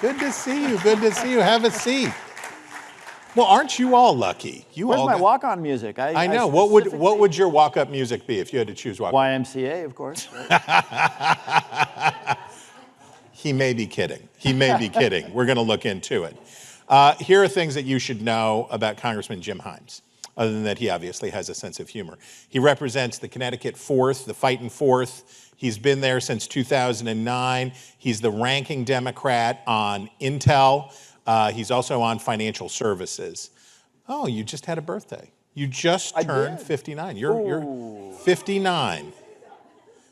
Good to see you. Good to see you. Have a seat. Well, aren't you all lucky? Where's my walk-on music? I know. What would your walk-up music be if you had to choose walk-up? YMCA, of course. Right? He may be kidding. He may be kidding. We're going to look into it. Here are things that you should know about Congressman Jim Himes, other than that he obviously has a sense of humor. He represents the Connecticut 4th, the fighting 4th. He's been there since 2009. He's the ranking Democrat on Intel. He's also on financial services. Oh, you just had a birthday. You just turned 59. You're 59.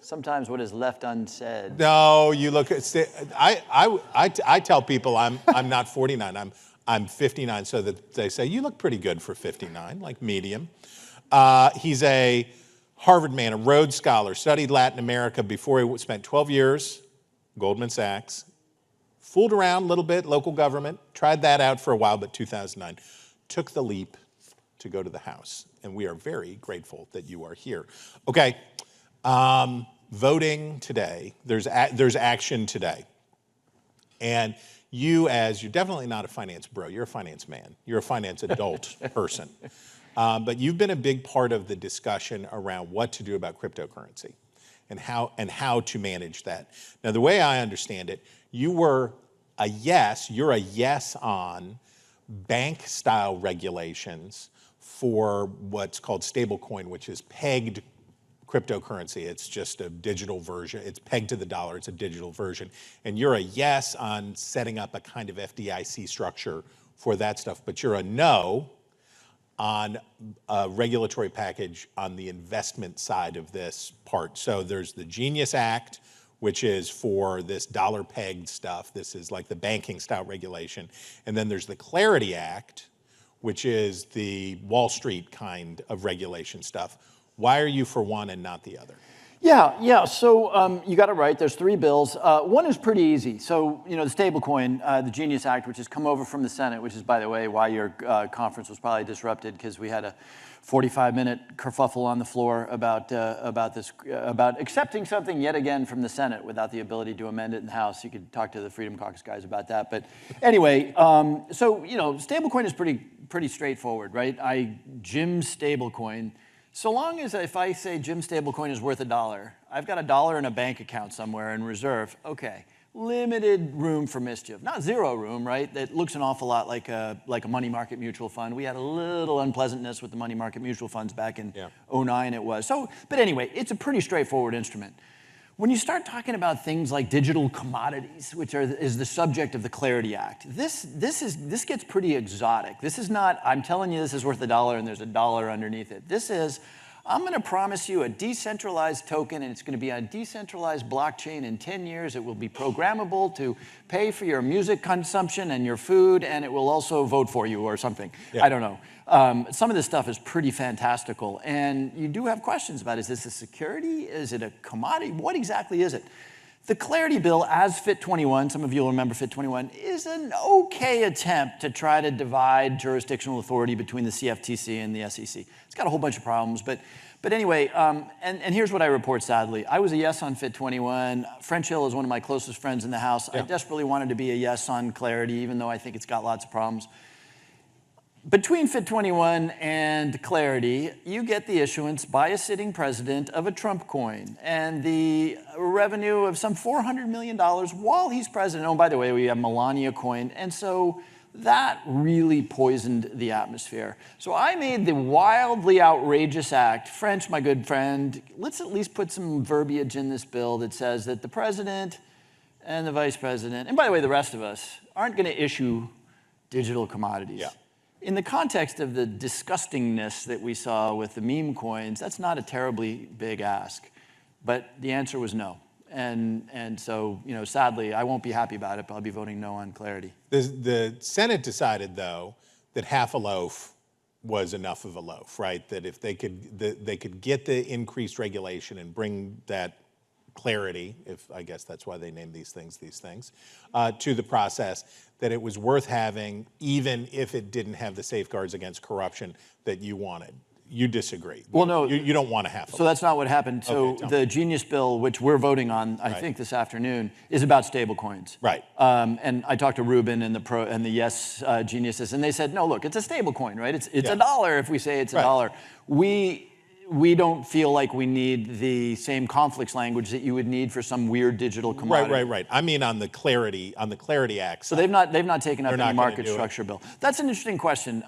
Sometimes what is left unsaid. No, you look at. I tell people I'm not 49. I'm 59, so that they say you look pretty good for 59, like medium. He's a Harvard man, a Rhodes Scholar, studied Latin America before he spent 12 years, Goldman Sachs, fooled around a little bit, local government, tried that out for a while, but 2009, took the leap to go to the House. And we are very grateful that you are here. Okay, voting today, there's action today. And you're definitely not a finance bro, you're a finance man. You're a finance adult person. But you've been a big part of the discussion around what to do about cryptocurrency and how to manage that. Now, the way I understand it, you're a yes on bank-style regulations for what's called stablecoin, which is pegged cryptocurrency. It's just a digital version. It's pegged to the dollar. It's a digital version. And you're a yes on setting up a kind of FDIC structure for that stuff, but you're a no on a regulatory package on the investment side of this part. So there's the Genius Act, which is for this dollar-pegged stuff. This is like the banking-style regulation. And then there's the Clarity Act, which is the Wall Street kind of regulation stuff. Why are you for one and not the other? Yeah. So you got it right. There's 3 bills. One is pretty easy. So, the stablecoin, the Genius Act, which has come over from the Senate, which is, by the way, why your conference was probably disrupted, because we had a 45-minute kerfuffle on the floor about accepting something yet again from the Senate without the ability to amend it in the House. You could talk to the Freedom Caucus guys about that. But anyway, stablecoin is pretty straightforward, right? Jim's stablecoin. So long as if I say Jim's stablecoin is worth $1, I've got $1 in a bank account somewhere in reserve. Okay, limited room for mischief. Not zero room, right? That looks an awful lot like a money market mutual fund. We had a little unpleasantness with the money market mutual funds back in 2009 it was. But anyway, it's a pretty straightforward instrument. When you start talking about things like digital commodities, which is the subject of the Clarity Act, this gets pretty exotic. This is not, I'm telling you this is worth $1 and there's $1 underneath it. This is, I'm going to promise you a decentralized token, and it's going to be on a decentralized blockchain in 10 years. It will be programmable to pay for your music consumption and your food, and it will also vote for you or something. Yeah. I don't know. Some of this stuff is pretty fantastical, and you do have questions about, is this a security? Is it a commodity? What exactly is it? The Clarity Bill, as Fit 21, some of you will remember Fit 21, is an okay attempt to try to divide jurisdictional authority between the CFTC and the SEC. It's got a whole bunch of problems, but anyway, and here's what I report sadly. I was a yes on Fit 21. French Hill is one of my closest friends in the House. Yeah. I desperately wanted to be a yes on Clarity, even though I think it's got lots of problems. Between Fit 21 and Clarity, you get the issuance by a sitting president of a Trump coin and the revenue of some $400 million while he's president. Oh, by the way, we have Melania coin. And so that really poisoned the atmosphere. So I made the wildly outrageous act. French, my good friend, let's at least put some verbiage in this bill that says that the president and the vice president, and by the way, the rest of us, aren't going to issue digital commodities. Yeah. In the context of the disgustingness that we saw with the meme coins, that's not a terribly big ask. But the answer was no. And so, sadly, I won't be happy about it, but I'll be voting no on Clarity. The Senate decided, though, that half a loaf was enough of a loaf, right? That if they could get the increased regulation and bring that clarity, if I guess that's why they name these things, to the process, that it was worth having, even if it didn't have the safeguards against corruption that you wanted. you disagree. Well, no. You don't want to have to. So that's not what happened. So Okay, the Genius bill, which we're voting on, I think this afternoon, is about stablecoins. Right. And I talked to Ruben and the Yes geniuses, and they said, no, look, it's a stablecoin, right? It's a dollar if we say it's a dollar. We don't feel like we need the same conflicts language that you would need for some weird digital commodity. Right. I mean on the Clarity Act. So they've not taken up any market do structure bill. That's an interesting question.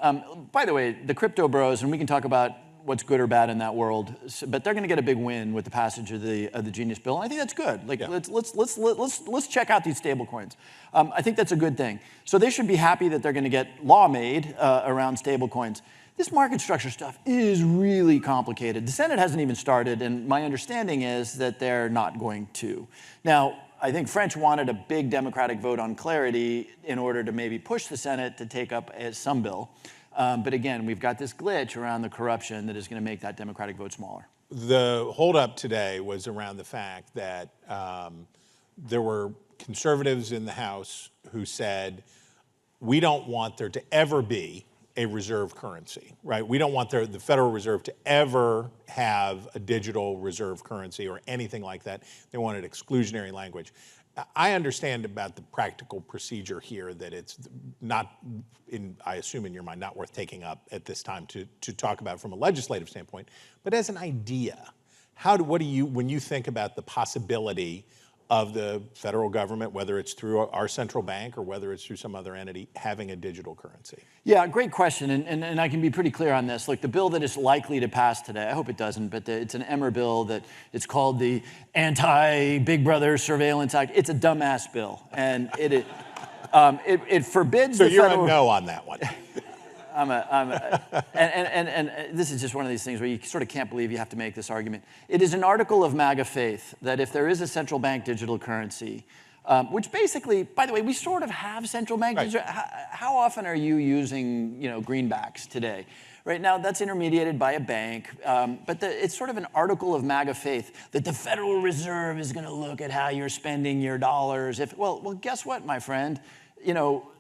By the way, the crypto bros, and we can talk about what's good or bad in that world, but they're going to get a big win with the passage of the Genius bill, and I think that's good. Like let's check out these stable coins. I think that's a good thing. So they should be happy that they're going to get law made around stable coins. This market structure stuff is really complicated. The Senate hasn't even started, and my understanding is that they're not going to. Now, I think French wanted a big Democratic vote on clarity in order to maybe push the Senate to take up some bill. But again, we've got this glitch around the corruption that is going to make that Democratic vote smaller. The holdup today was around the fact that there were conservatives in the House who said, we don't want there to ever be a reserve currency, right? We don't want the Federal Reserve to ever have a digital reserve currency or anything like that. They wanted exclusionary language. I understand about the practical procedure here that it's not, I assume in your mind, not worth taking up at this time to talk about from a legislative standpoint. But as an idea, what do you, when you think about the possibility of the federal government, whether it's through our central bank or whether it's through some other entity, having a digital currency? Yeah, great question, and I can be pretty clear on this. Look, the bill that is likely to pass today, I hope it doesn't, but it's an Emmer bill that it's called the Anti-Big Brother Surveillance Act. It's a dumbass bill, and it forbids the federal... So you're a no on that one. And this is just one of these things where you sort of can't believe you have to make this argument. It is an article of MAGA faith that if there is a central bank digital currency, which basically, by the way, we sort of have central bank digital. How often are you using, greenbacks today? Right now, that's intermediated by a bank, but it's sort of an article of MAGA faith that the Federal Reserve is going to look at how you're spending your dollars. Well, guess what, my friend?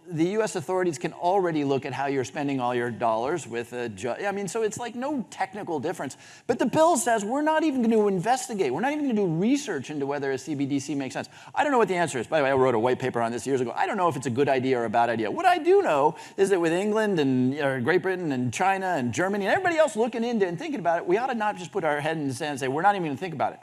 The U.S. authorities can already look at how you're spending all your dollars with so it's like no technical difference. But the bill says we're not even going to investigate. We're not even going to do research into whether a CBDC makes sense. I don't know what the answer is. By the way, I wrote a white paper on this years ago. I don't know if it's a good idea or a bad idea. What I do know is that with England and Great Britain and China and Germany and everybody else looking into it and thinking about it, we ought to not just put our head in the sand and say, we're not even going to think about it.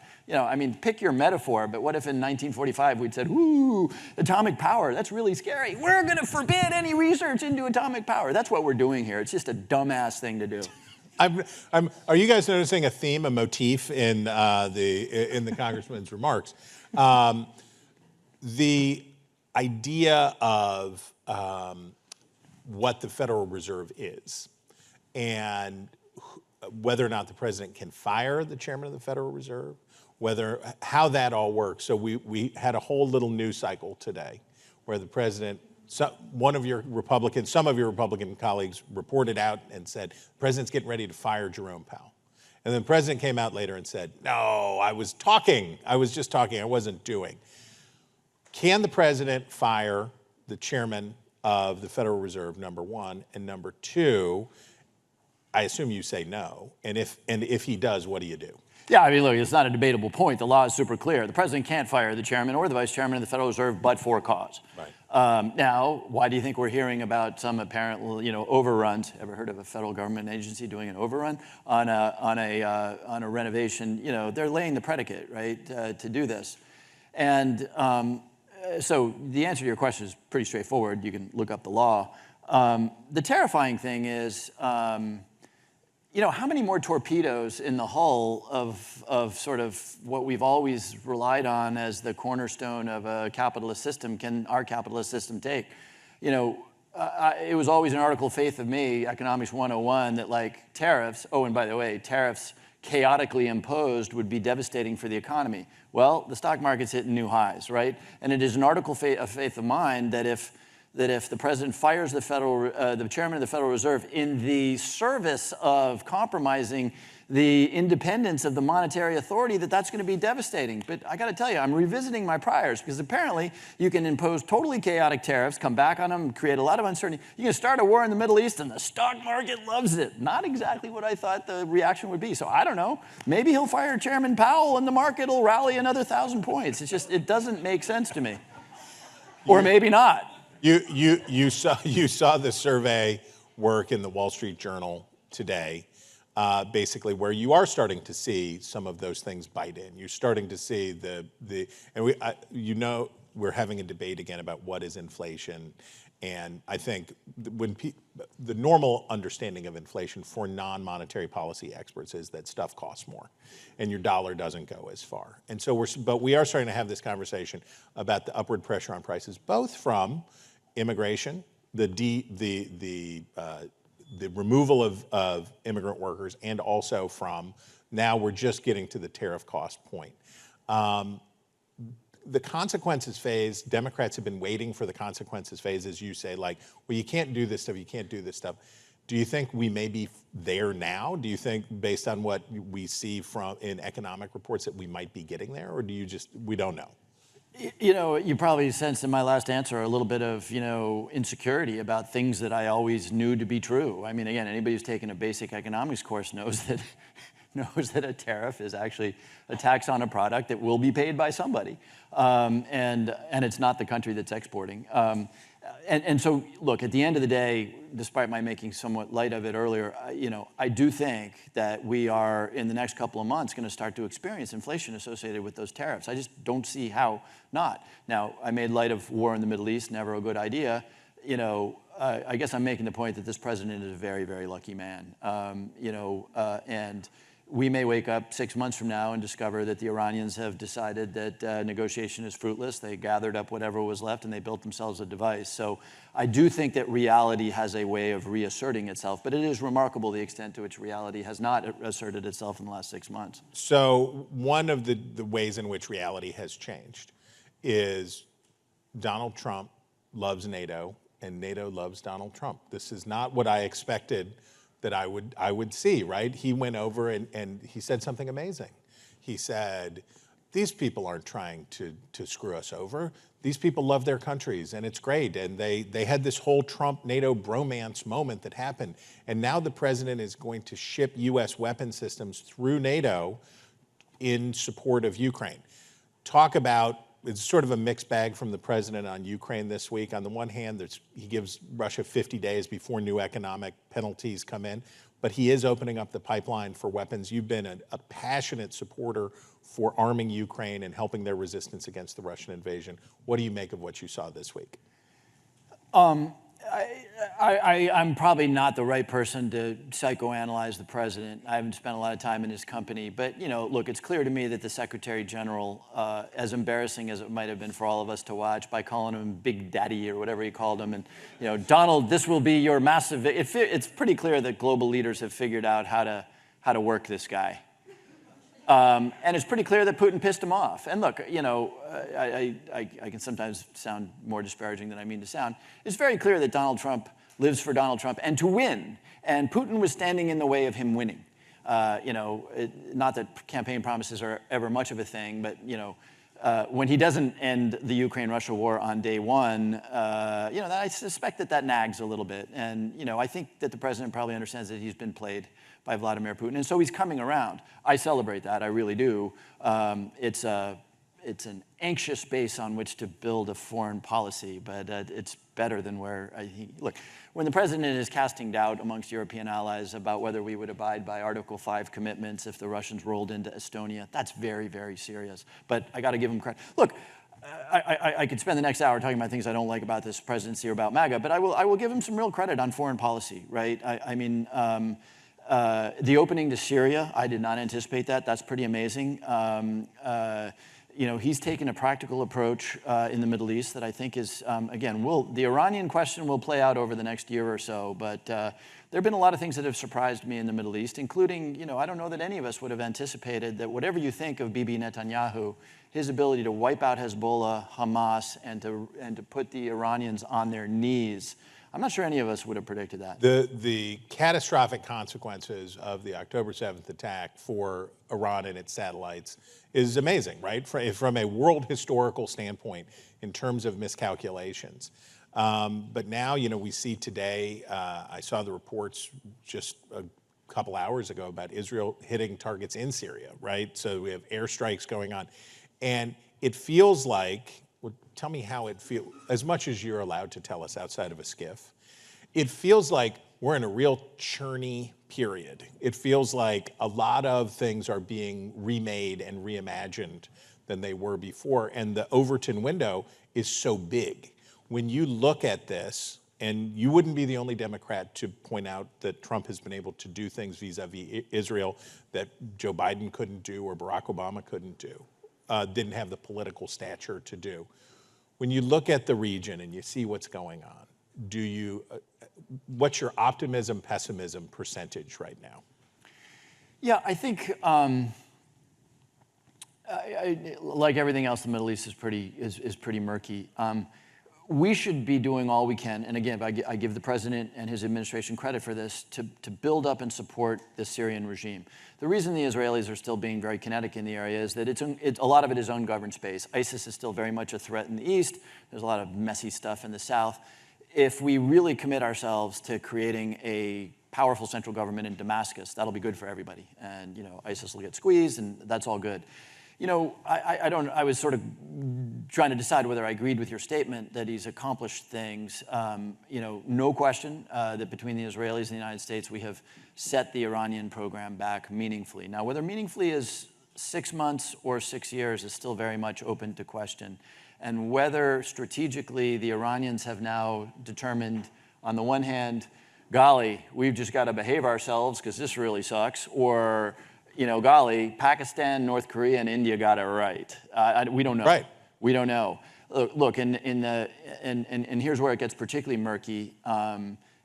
Pick your metaphor, but what if in 1945 we'd said, ooh, atomic power, that's really scary. We're going to forbid any research into atomic power. That's what we're doing here. It's just a dumbass thing to do. Are you guys noticing a theme, a motif in the congressman's remarks? The idea of what the Federal Reserve is and whether or not the president can fire the chairman of the Federal Reserve, how that all works. So we had a whole little news cycle today where the president, some of your Republican colleagues reported out and said, the president's getting ready to fire Jerome Powell. And then the president came out later and said, no, I was just talking, I wasn't doing. Can the president fire the chairman of the Federal Reserve, number one? And number two, I assume you say no. And if he does, what do you do? Yeah, look, it's not a debatable point. The law is super clear. The president can't fire the chairman or the vice chairman of the Federal Reserve but for cause. Right. Now, why do you think we're hearing about some apparent, overruns? Ever heard of a federal government agency doing an overrun on a renovation? They're laying the predicate, right, to do this. And so the answer to your question is pretty straightforward. You can look up the law. The terrifying thing is, how many more torpedoes in the hull of sort of what we've always relied on as the cornerstone of a capitalist system can our capitalist system take? It was always an article of faith of me, Economics 101, that tariffs, and by the way, tariffs chaotically imposed would be devastating for the economy. Well, the stock market's hitting new highs, right? And it is an article of faith of mine that if the president fires the chairman of the Federal Reserve in the service of compromising the independence of the monetary authority, that's going to be devastating. But I got to tell you, I'm revisiting my priors, because apparently you can impose totally chaotic tariffs, come back on them, create a lot of uncertainty. You can start a war in the Middle East and the stock market loves it. Not exactly what I thought the reaction would be. So I don't know. Maybe he'll fire Chairman Powell and the market will rally another 1,000 points. It's just, it doesn't make sense to me. Or maybe not. You saw the survey work in the Wall Street Journal today, basically where you are starting to see some of those things bite in. You're starting to see we're having a debate again about what is inflation, and I think when the normal understanding of inflation for non-monetary policy experts is that stuff costs more, and your dollar doesn't go as far. And so but we are starting to have this conversation about the upward pressure on prices, both from immigration, the removal of immigrant workers, and also from now we're just getting to the tariff cost point. The consequences phase, Democrats have been waiting for the consequences phase, as you say, like, well, you can't do this stuff, you can't do this stuff. Do you think we may be there now? Do you think, based on what we see in economic reports, that we might be getting there, or we don't know? You probably sensed in my last answer a little bit of, insecurity about things that I always knew to be true. I mean, again, anybody who's taken a basic economics course knows that a tariff is actually a tax on a product that will be paid by somebody, and it's not the country that's exporting. And so, look, at the end of the day, despite my making somewhat light of it earlier, I do think that we are, in the next couple of months, going to start to experience inflation associated with those tariffs. I just don't see how not. Now, I made light of war in the Middle East, never a good idea. I guess I'm making the point that this president is a very, very lucky man. And we may wake up 6 months from now and discover that the Iranians have decided that negotiation is fruitless. They gathered up whatever was left and they built themselves a device. So I do think that reality has a way of reasserting itself, but it is remarkable the extent to which reality has not asserted itself in the last 6 months. So one of the ways in which reality has changed is Donald Trump loves NATO and NATO loves Donald Trump. This is not what I expected that I would see, right? He went over and he said something amazing. He said, these people aren't trying to screw us over. These people love their countries and it's great. And they had this whole Trump-NATO bromance moment that happened. And now the president is going to ship US weapon systems through NATO in support of Ukraine. Talk about, it's sort of a mixed bag from the president on Ukraine this week. On the one hand, he gives Russia 50 days before new economic penalties come in, but he is opening up the pipeline for weapons. You've been a passionate supporter for arming Ukraine and helping their resistance against the Russian invasion. What do you make of what you saw this week? I'm probably not the right person to psychoanalyze the president. I haven't spent a lot of time in his company. But, look, it's clear to me that the Secretary General, as embarrassing as it might have been for all of us to watch, by calling him Big Daddy or whatever he called him, and, Donald, this will be your massive... It's pretty clear that global leaders have figured out how to work this guy. And it's pretty clear that Putin pissed him off. And look, I can sometimes sound more disparaging than I mean to sound. It's very clear that Donald Trump lives for Donald Trump and to win. And Putin was standing in the way of him winning. Not that campaign promises are ever much of a thing, but, when he doesn't end the Ukraine-Russia war on day one, I suspect that nags a little bit. And, I think that the president probably understands that he's been played by Vladimir Putin, and so he's coming around. I celebrate that, I really do. It's an anxious base on which to build a foreign policy, but it's better than look, when the president is casting doubt amongst European allies about whether we would abide by Article 5 commitments if the Russians rolled into Estonia, that's very, very serious. But I gotta give him credit. Look, I could spend the next hour talking about things I don't like about this presidency or about MAGA, but I will give him some real credit on foreign policy, right? The opening to Syria, I did not anticipate that. That's pretty amazing. He's taken a practical approach in the Middle East that I think is, again, the Iranian question will play out over the next year or so, but there have been a lot of things that have surprised me in the Middle East, including, I don't know that any of us would have anticipated that whatever you think of Bibi Netanyahu, his ability to wipe out Hezbollah, Hamas, and to put the Iranians on their knees, I'm not sure any of us would have predicted that. The catastrophic consequences of the October 7th attack for Iran and its satellites is amazing, right? From a world historical standpoint, in terms of miscalculations. But now, we see today, I saw the reports just a couple hours ago about Israel hitting targets in Syria, right? So we have airstrikes going on. And it feels like, well, tell me how it feels, as much as you're allowed to tell us outside of a skiff, it feels like we're in a real churny period. It feels like a lot of things are being remade and reimagined than they were before. And the Overton window is so big. When you look at this, and you wouldn't be the only Democrat to point out that Trump has been able to do things vis-a-vis Israel that Joe Biden couldn't do or Barack Obama couldn't do, didn't have the political stature to do. When you look at the region and you see what's going on, what's your optimism, pessimism percentage right now? Yeah, I think, like everything else, the Middle East is pretty murky. We should be doing all we can, and again, I give the president and his administration credit for this, to build up and support the Syrian regime. The reason the Israelis are still being very kinetic in the area is that a lot of it is ungoverned space. ISIS is still very much a threat in the east. There's a lot of messy stuff in the south. If we really commit ourselves to creating a powerful central government in Damascus, that'll be good for everybody. And ISIS will get squeezed, and that's all good. I was sort of trying to decide whether I agreed with your statement that he's accomplished things. No question that between the Israelis and the United States, we have set the Iranian program back meaningfully. Now, whether meaningfully is 6 months or 6 years is still very much open to question. And whether strategically the Iranians have now determined, on the one hand, golly, we've just got to behave ourselves because this really sucks, or, golly, Pakistan, North Korea, and India got it right. We don't know. Right. We don't know. Look, and here's where it gets particularly murky.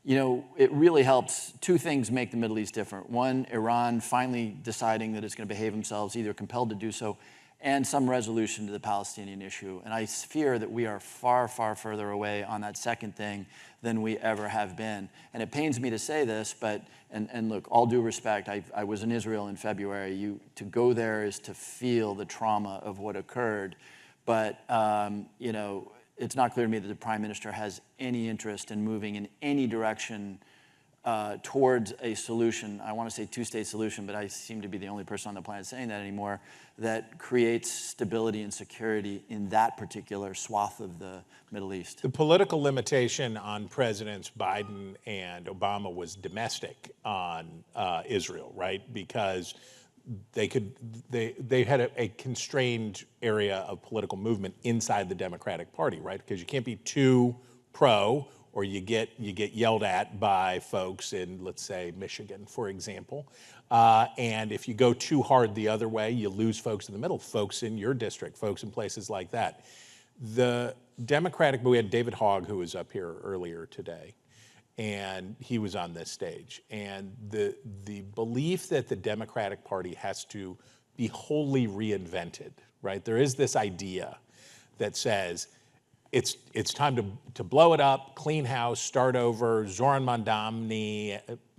It really helps. Two things make the Middle East different. One, Iran finally deciding that it's going to behave themselves, either compelled to do so, and some resolution to the Palestinian issue. And I fear that we are far, far further away on that second thing than we ever have been. And it pains me to say this, but, and look, all due respect, I was in Israel in February. To go there is to feel the trauma of what occurred. But, it's not clear to me that the Prime Minister has any interest in moving in any direction towards a solution. I want to say two-state solution, but I seem to be the only person on the planet saying that anymore, that creates stability and security in that particular swath of the Middle East. The political limitation on Presidents Biden and Obama was domestic on Israel, right? Because they had a constrained area of political movement inside the Democratic Party, right? Because you can't be too pro, or you get yelled at by folks in, let's say, Michigan, for example. And if you go too hard the other way, you lose folks in the middle, folks in your district, folks in places like that. The Democratic, we had David Hogg, who was up here earlier today, and he was on this stage. And the belief that the Democratic Party has to be wholly reinvented, right? There is this idea that says, it's time to blow it up, clean house, start over. Zohran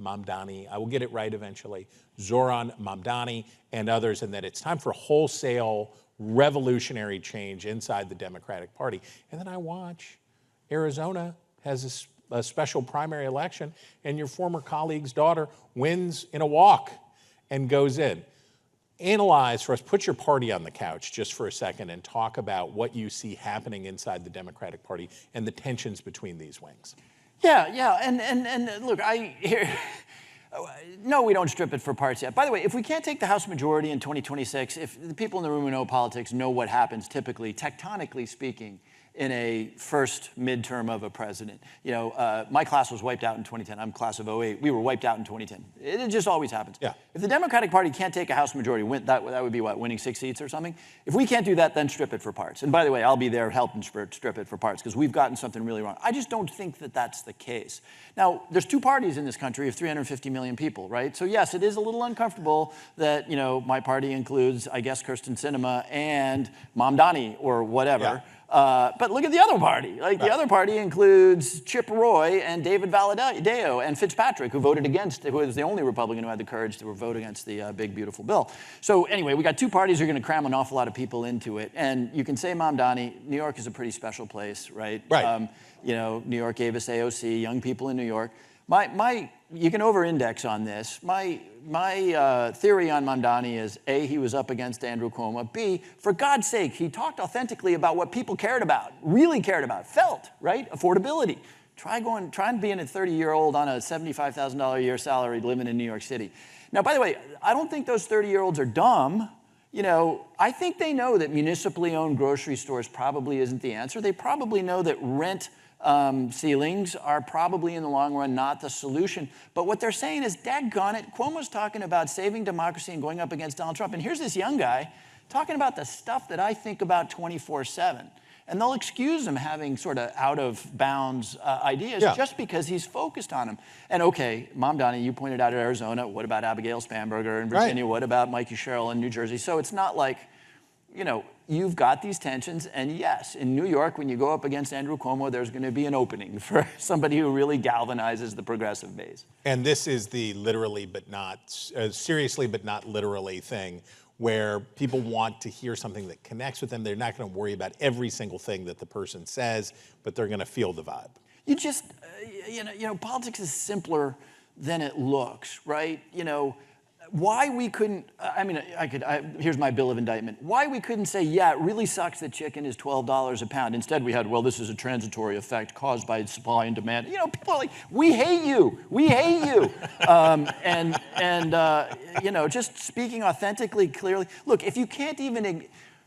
Mamdani, I will get it right eventually. Zohran Mamdani and others, and that it's time for wholesale revolutionary change inside the Democratic Party. And then I watch Arizona has a special primary election, and your former colleague's daughter wins in a walk and goes in. Analyze for us, put your party on the couch just for a second and talk about what you see happening inside the Democratic Party and the tensions between these wings. Yeah, and look, no, we don't strip it for parts yet. By the way, if we can't take the House majority in 2026, if the people in the room who know politics know what happens typically, tectonically speaking, in a first midterm of a president. My class was wiped out in 2010. I'm class of 08. We were wiped out in 2010. It just always happens. Yeah. If the Democratic Party can't take a House majority, that would be what, winning 6 seats or something? If we can't do that, then strip it for parts. And by the way, I'll be there helping strip it for parts because we've gotten something really wrong. I just don't think that that's the case. Now, there's two parties in this country of 350 million people, right? So yes, it is a little uncomfortable that, my party includes, I guess, Kirsten Sinema and Mamdani or whatever. Yeah. But look at the other party. Like the other party includes Chip Roy and David Valadao and Fitzpatrick, who voted against, who was the only Republican who had the courage to vote against the big, beautiful bill. So anyway, we got two parties who are going to cram an awful lot of people into it. And you can say Mamdani, New York is a pretty special place, right? Right. You know, New York gave us AOC, young people in New York. You can over-index on this. My theory on Mamdani is, A, he was up against Andrew Cuomo. B, for God's sake, he talked authentically about what people cared about, really cared about, felt, right? Affordability. Try being a 30-year-old on a $75,000 a year salary living in New York City. Now, by the way, I don't think those 30-year-olds are dumb. You know, I think they know that municipally owned grocery stores probably isn't the answer. They probably know that rent ceilings are probably in the long run not the solution. But what they're saying is, daggone it, Cuomo's talking about saving democracy and going up against Donald Trump. And here's this young guy talking about the stuff that I think about 24/7. And they'll excuse him having sort of out of bounds ideas just because he's focused on them. And okay, Mamdani, you pointed out in Arizona. What about Abigail Spanberger in Virginia? What about Mikey Sherrill in New Jersey? So it's not like, you know, you've got these tensions, and yes, in New York, when you go up against Andrew Cuomo, there's going to be an opening for somebody who really galvanizes the progressive base. And this is the literally but not, seriously but not literally thing, where people want to hear something that connects with them. They're not going to worry about every single thing that the person says, but they're going to feel the vibe. You just, you know, politics is simpler than it looks, right? You know, why we couldn't, I mean, here's my bill of indictment. Why we couldn't say, yeah, it really sucks that chicken is $12 a pound. Instead, we had, well, this is a transitory effect caused by supply and demand. You know, people are like, we hate you. We hate you. You know, just speaking authentically, clearly. Look, if you can't even,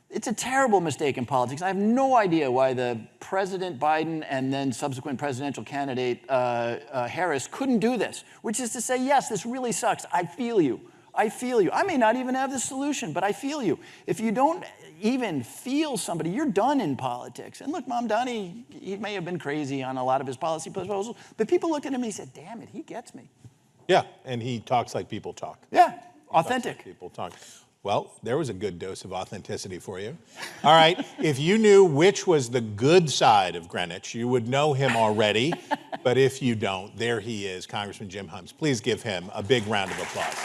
it's a terrible mistake in politics. I have no idea why the President Biden and then subsequent presidential candidate Harris couldn't do this, which is to say, yes, this really sucks. I feel you. I feel you. I may not even have the solution, but I feel you. If you don't even feel somebody, you're done in politics. And look, Mamdani, he may have been crazy on a lot of his policy proposals, but people look at him and he said, damn it, he gets me. Yeah, and he talks like people talk. Yeah, authentic. Like people talk. Well, there was a good dose of authenticity for you. All right, if you knew which was the good side of Greenwich, you would know him already. But if you don't, there he is, Congressman Jim Humes. Please give him a big round of applause.